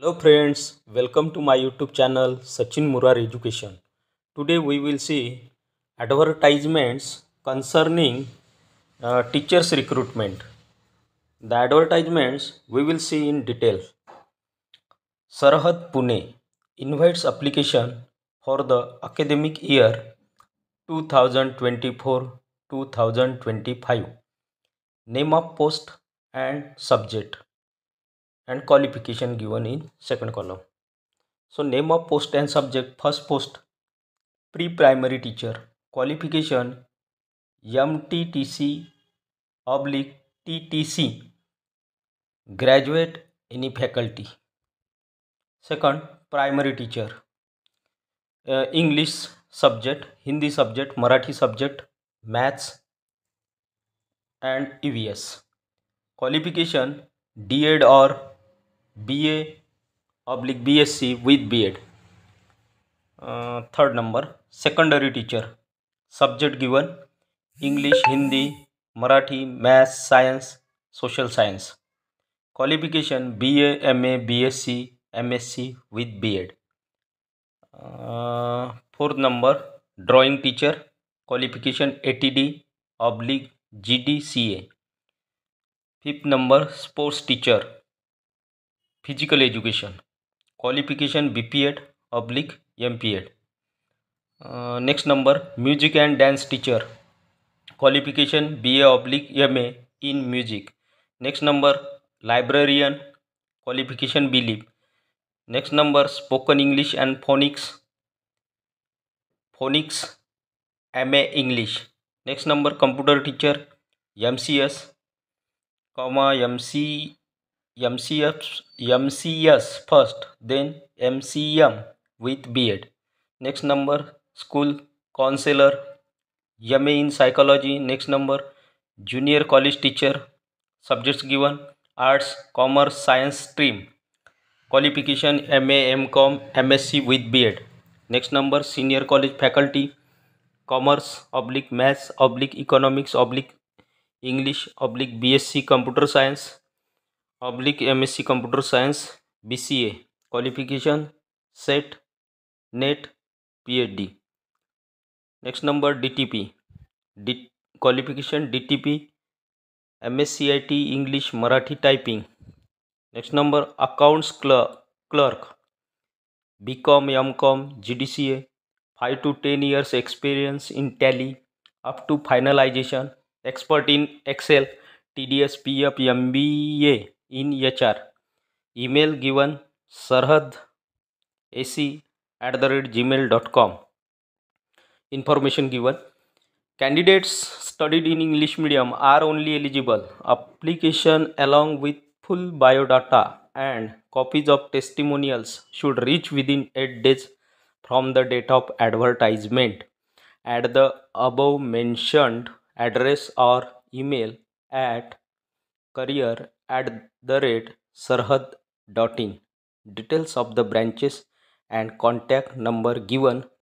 Hello friends, welcome to my YouTube channel Sachin Murar Education. Today we will see advertisements concerning teachers recruitment. The advertisements we will see in detail. Sarhad Pune invites application for the academic year 2024-2025. Name of post and subject and qualification given in second column. So name of post and subject. First post, pre-primary teacher. Qualification, MTTC oblique TTC, graduate any faculty. Second, primary teacher. English subject, Hindi subject, Marathi subject, maths and EVS. Qualification, DEd or BA oblique BSc with BEd. Third number, secondary teacher. Subject given, English, Hindi, Marathi, Maths, Science, Social Science. Qualification, BA, MA, BSc, MSc with BEd. Fourth number, drawing teacher. Qualification, ATD oblique GDCA. Fifth number, sports teacher, physical education. Qualification, BPEd oblique MPEd. Next number, music and dance teacher. Qualification, BA oblique MA in music. Next number, librarian. Qualification, BLib. Next number, spoken English and phonics. Phonics, MA English. Next number, computer teacher, MCS, MCS first, then MCM with BEd. Next number, school counselor, MA in psychology. Next number, junior college teacher. Subjects given, arts, commerce, science stream. Qualification, MA, MCom, MSc with BEd. Next number, senior college faculty, commerce oblique maths oblique economics oblique English oblique BSc computer science oblique MSc computer science BCA. Qualification, SET, NET, PhD. Next number, DTP. Qualification, DTP, MSCIT English Marathi typing. Next number, accounts clerk, BCom, MCom, GDCA, 5 to 10 years experience in Tally up to finalization, expert in Excel, TDS, PF, MBA in HR. Email given, sarhadac@gmail.com. Information given, candidates studied in English medium are only eligible. Application along with full biodata and copies of testimonials should reach within 8 days from the date of advertisement at the above mentioned address or email at career@sarhad.in. Details of the branches and contact number given